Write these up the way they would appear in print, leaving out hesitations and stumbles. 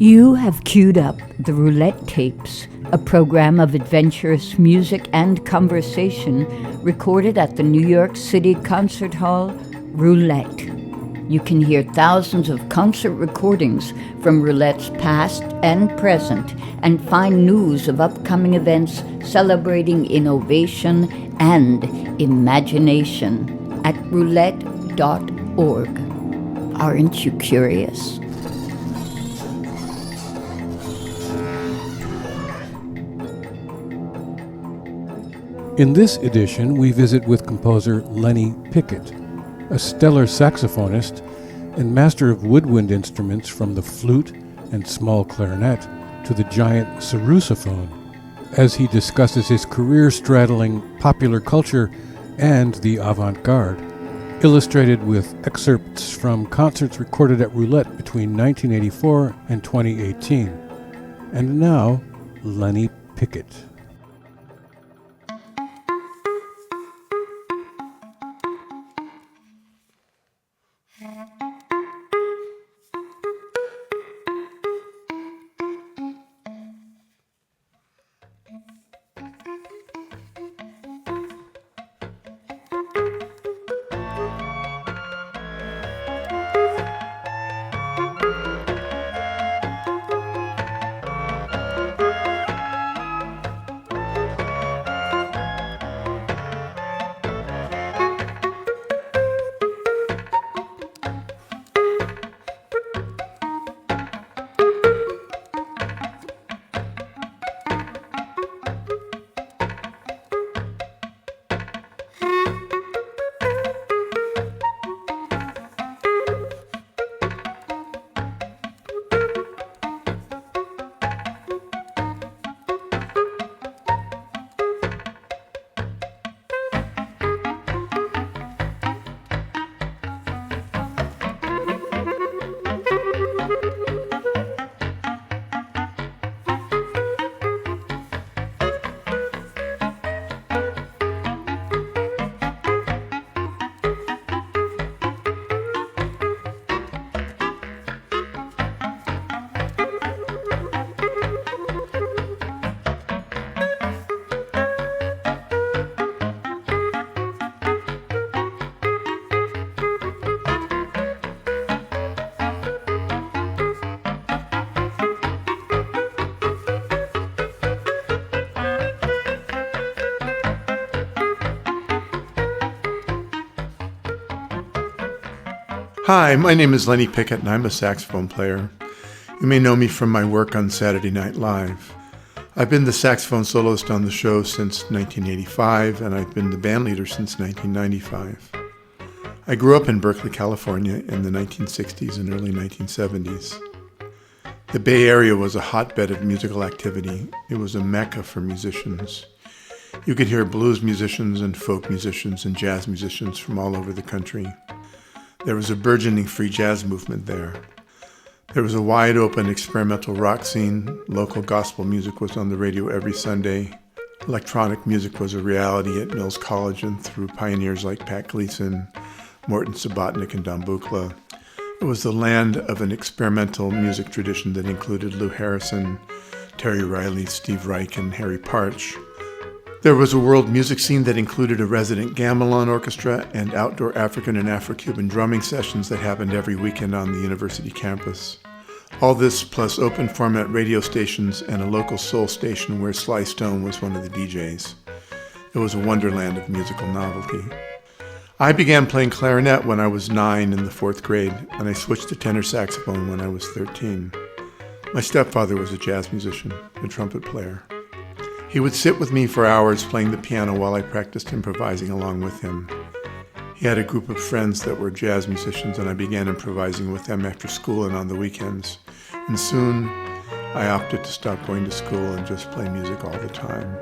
You have queued up the Roulette Tapes, a program of adventurous music and conversation recorded at the New York City Concert Hall, Roulette. You can hear thousands of concert recordings from Roulette's past and present and find news of upcoming events celebrating innovation and imagination at roulette.org. Aren't you curious? In this edition, we visit with composer Lenny Pickett, a stellar saxophonist and master of woodwind instruments from the flute and small clarinet to the giant sarrusophone, as he discusses his career straddling popular culture and the avant-garde, illustrated with excerpts from concerts recorded at Roulette between 1984 and 2018. And now, Lenny Pickett. Hi, my name is Lenny Pickett and I'm a saxophone player. You may know me from my work on Saturday Night Live. I've been the saxophone soloist on the show since 1985 and I've been the bandleader since 1995. I grew up in Berkeley, California in the 1960s and early 1970s. The Bay Area was a hotbed of musical activity. It was a mecca for musicians. You could hear blues musicians and folk musicians and jazz musicians from all over the country. There was a burgeoning free jazz movement there. There was a wide-open experimental rock scene. Local gospel music was on the radio every Sunday. Electronic music was a reality at Mills College and through pioneers like Pat Gleason, Morton Subotnick, and Don Buchla. It was the land of an experimental music tradition that included Lou Harrison, Terry Riley, Steve Reich, and Harry Partch. There was a world music scene that included a resident gamelan orchestra and outdoor African and Afro-Cuban drumming sessions that happened every weekend on the university campus. All this plus open format radio stations and a local soul station where Sly Stone was one of the DJs. It was a wonderland of musical novelty. I began playing clarinet when I was 9 in the 4th grade, and I switched to tenor saxophone when I was 13. My stepfather was a jazz musician, a trumpet player. He would sit with me for hours playing the piano while I practiced improvising along with him. He had a group of friends that were jazz musicians, and I began improvising with them after school and on the weekends. And soon, I opted to stop going to school and just play music all the time.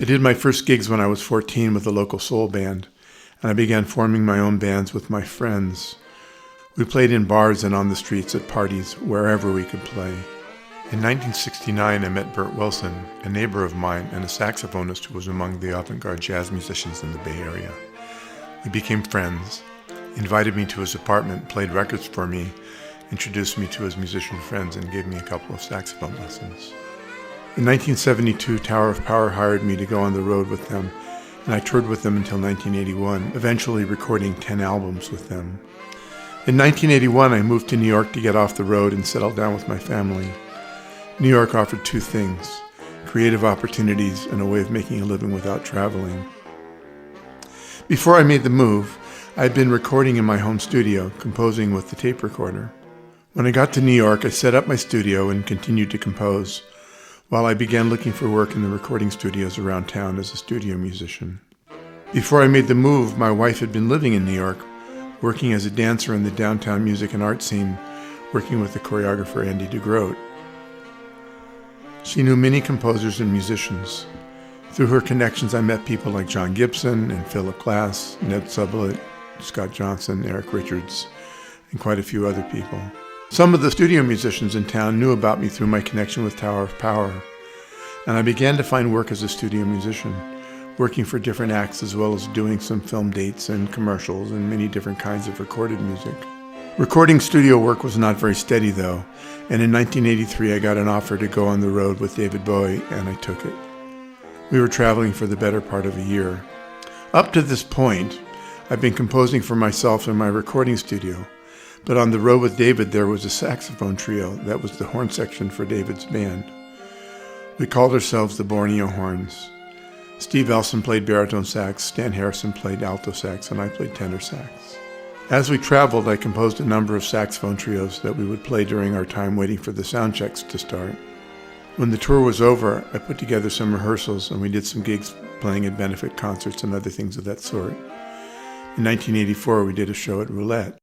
I did my first gigs when I was 14 with a local soul band, and I began forming my own bands with my friends. We played in bars and on the streets, at parties, wherever we could play. In 1969, I met Bert Wilson, a neighbor of mine and a saxophonist who was among the avant-garde jazz musicians in the Bay Area. We became friends. He invited me to his apartment, played records for me, introduced me to his musician friends, and gave me a couple of saxophone lessons. In 1972, Tower of Power hired me to go on the road with them, and I toured with them until 1981, eventually recording 10 albums with them. In 1981, I moved to New York to get off the road and settle down with my family. New York offered two things: creative opportunities and a way of making a living without traveling. Before I made the move, I had been recording in my home studio, composing with the tape recorder. When I got to New York, I set up my studio and continued to compose, while I began looking for work in the recording studios around town as a studio musician. Before I made the move, my wife had been living in New York, working as a dancer in the downtown music and art scene, working with the choreographer Andy DeGroat. She knew many composers and musicians. Through her connections, I met people like John Gibson and Philip Glass, Ned Sublett, Scott Johnson, Eric Richards, and quite a few other people. Some of the studio musicians in town knew about me through my connection with Tower of Power, and I began to find work as a studio musician, working for different acts as well as doing some film dates and commercials and many different kinds of recorded music. Recording studio work was not very steady though, and in 1983 I got an offer to go on the road with David Bowie, and I took it. We were traveling for the better part of a year. Up to this point, I've been composing for myself in my recording studio, but on the road with David there was a saxophone trio that was the horn section for David's band. We called ourselves the Borneo Horns. Steve Elson played baritone sax, Stan Harrison played alto sax, and I played tenor sax. As we traveled, I composed a number of saxophone trios that we would play during our time waiting for the sound checks to start. When the tour was over, I put together some rehearsals and we did some gigs playing at benefit concerts and other things of that sort. In 1984, we did a show at Roulette.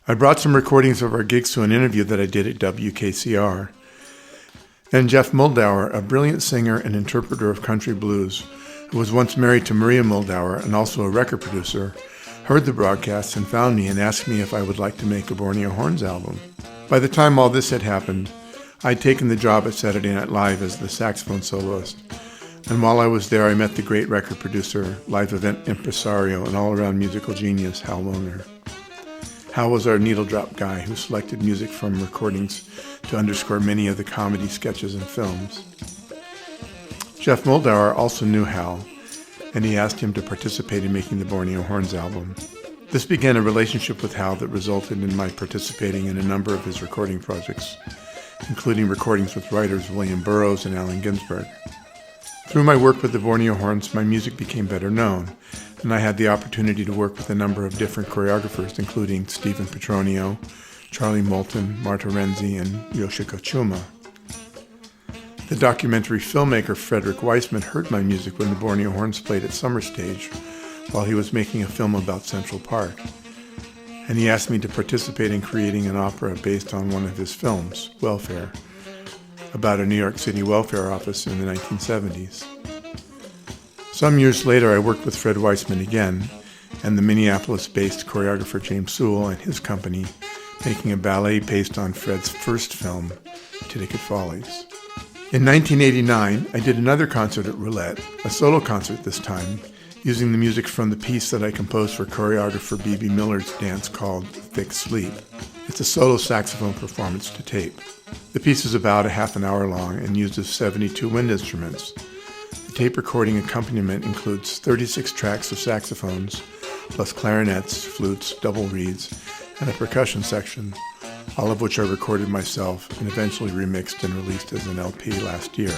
I brought some recordings of our gigs to an interview that I did at WKCR. And Jeff Moldauer, a brilliant singer and interpreter of country blues, who was once married to Maria Moldauer and also a record producer, heard the broadcast and found me and asked me if I would like to make a Borneo Horns album. By the time all this had happened, I'd taken the job at Saturday Night Live as the saxophone soloist. And while I was there, I met the great record producer, live event impresario, and all-around musical genius, Hal Woner. Hal was our needle drop guy who selected music from recordings to underscore many of the comedy sketches and films. Jeff Moldauer also knew Hal, and he asked him to participate in making the Borneo Horns album. This began a relationship with Hal that resulted in my participating in a number of his recording projects, including recordings with writers William Burroughs and Allen Ginsberg. Through my work with the Borneo Horns, my music became better known, and I had the opportunity to work with a number of different choreographers, including Stephen Petronio, Charlie Moulton, Marta Renzi, and Yoshiko Chuma. The documentary filmmaker Frederick Weissman heard my music when the Borneo Horns played at Summer Stage while he was making a film about Central Park, and he asked me to participate in creating an opera based on one of his films, Welfare, about a New York City welfare office in the 1970s. Some years later, I worked with Fred Weissman again, and the Minneapolis-based choreographer James Sewell and his company, making a ballet based on Fred's first film, Titicut Follies. In 1989, I did another concert at Roulette, a solo concert this time, using the music from the piece that I composed for choreographer Bebe Miller's dance called Thick Sleep. It's a solo saxophone performance to tape. The piece is about a half an hour long and uses 72 wind instruments. The tape recording accompaniment includes 36 tracks of saxophones, plus clarinets, flutes, double reeds, and a percussion section, all of which I recorded myself and eventually remixed and released as an LP last year.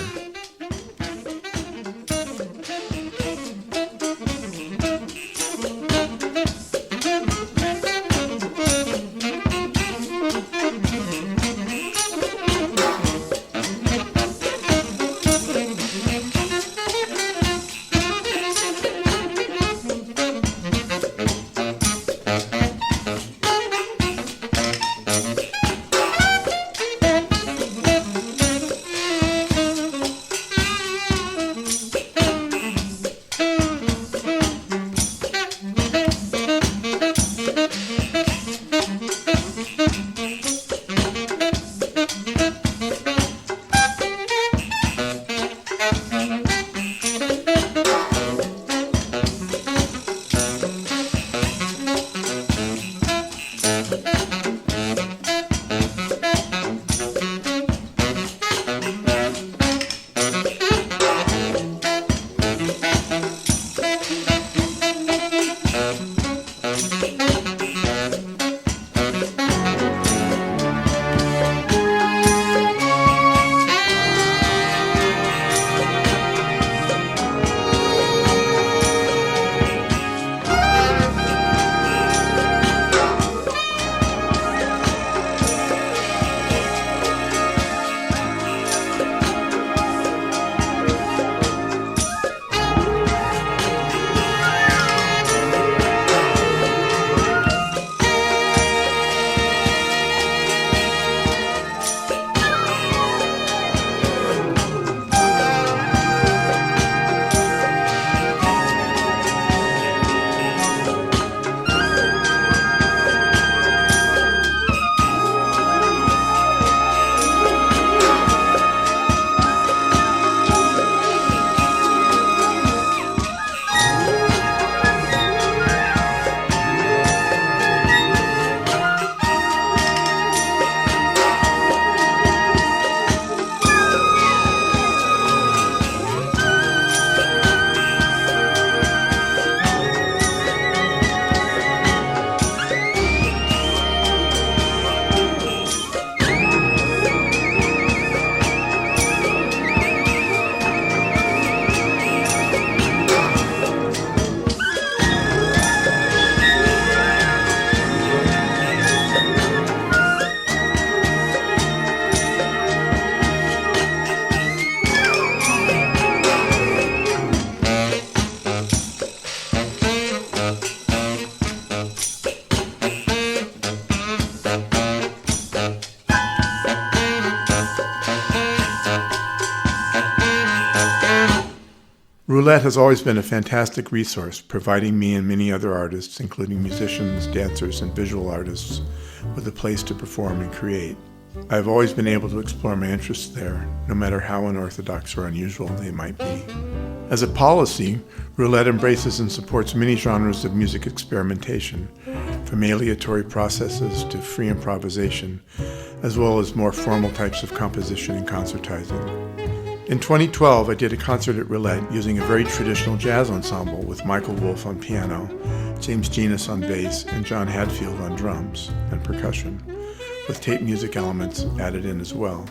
Roulette has always been a fantastic resource, providing me and many other artists, including musicians, dancers, and visual artists, with a place to perform and create. I have always been able to explore my interests there, no matter how unorthodox or unusual they might be. As a policy, Roulette embraces and supports many genres of music experimentation, from aleatory processes to free improvisation, as well as more formal types of composition and concertizing. In 2012, I did a concert at Roulette using a very traditional jazz ensemble with Michael Wolff on piano, James Genus on bass, and John Hadfield on drums and percussion, with tape music elements added in as well.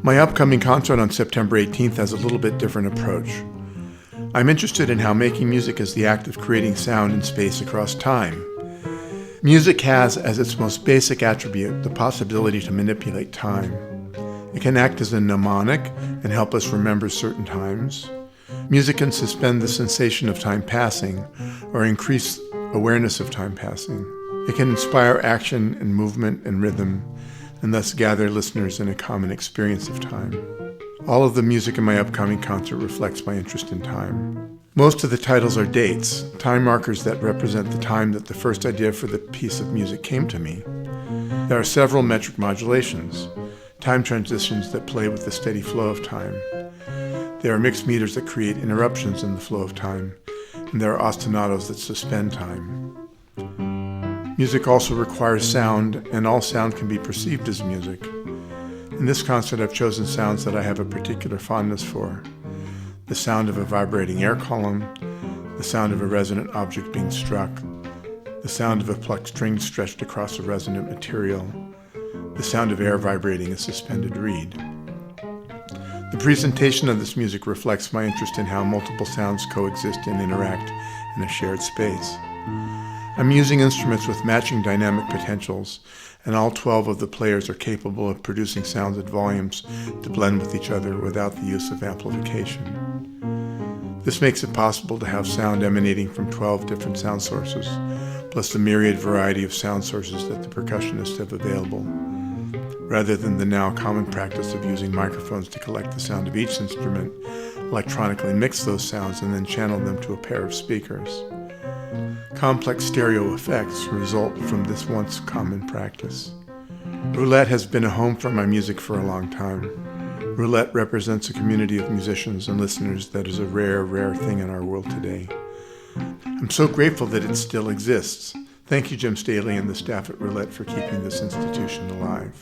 My upcoming concert on September 18th has a little bit different approach. I'm interested in how making music is the act of creating sound and space across time. Music has, as its most basic attribute, the possibility to manipulate time. It can act as a mnemonic and help us remember certain times. Music can suspend the sensation of time passing or increase awareness of time passing. It can inspire action and movement and rhythm, and thus gather listeners in a common experience of time. All of the music in my upcoming concert reflects my interest in time. Most of the titles are dates, time markers that represent the time that the first idea for the piece of music came to me. There are several metric modulations, time transitions that play with the steady flow of time. There are mixed meters that create interruptions in the flow of time, and there are ostinatos that suspend time. Music also requires sound, and all sound can be perceived as music. In this concert, I've chosen sounds that I have a particular fondness for. The sound of a vibrating air column, the sound of a resonant object being struck, the sound of a plucked string stretched across a resonant material, the sound of air vibrating a suspended reed. The presentation of this music reflects my interest in how multiple sounds coexist and interact in a shared space. I'm using instruments with matching dynamic potentials, and all 12 of the players are capable of producing sounds at volumes to blend with each other without the use of amplification. This makes it possible to have sound emanating from 12 different sound sources, plus the myriad variety of sound sources that the percussionists have available, rather than the now common practice of using microphones to collect the sound of each instrument, electronically mix those sounds, and then channel them to a pair of speakers. Complex stereo effects result from this once common practice. Roulette has been a home for my music for a long time. Roulette represents a community of musicians and listeners that is a rare, rare thing in our world today. I'm so grateful that it still exists. Thank you, Jim Staley and the staff at Roulette, for keeping this institution alive.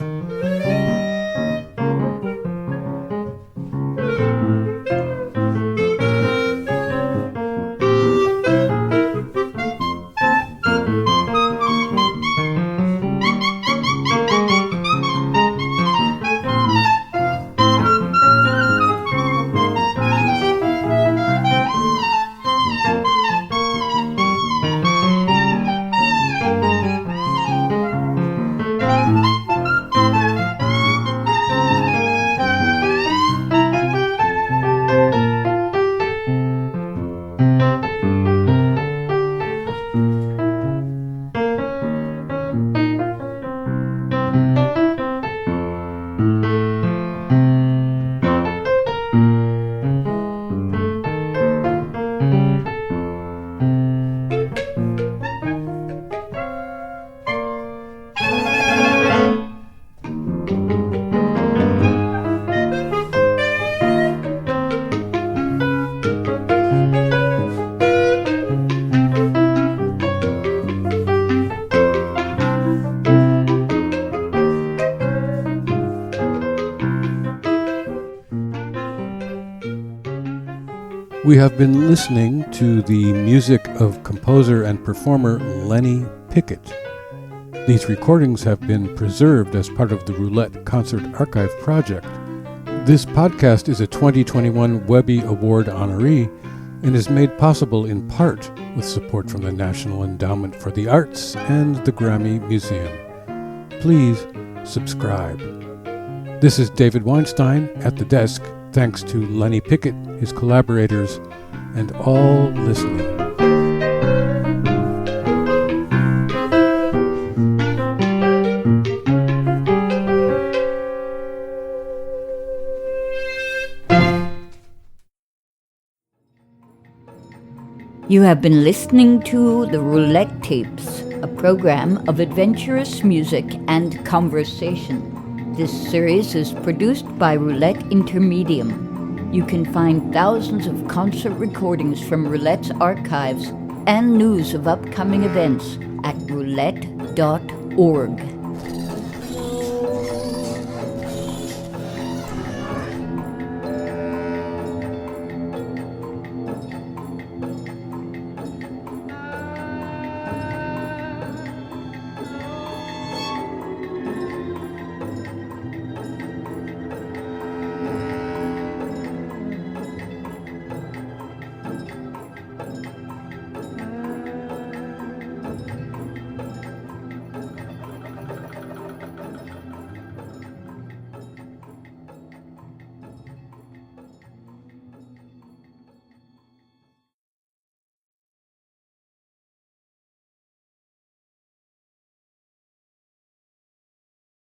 We have been listening to the music of composer and performer Lenny Pickett. These recordings have been preserved as part of the Roulette Concert Archive project. This podcast is a 2021 Webby Award honoree and is made possible in part with support from the National Endowment for the Arts and the Grammy Museum. Please subscribe. This is David Weinstein at the desk. Thanks to Lenny Pickett, his collaborators, and all listening. You have been listening to the Roulette Tapes, a program of adventurous music and conversation. This series is produced by Roulette Intermedium. You can find thousands of concert recordings from Roulette's archives and news of upcoming events at roulette.org.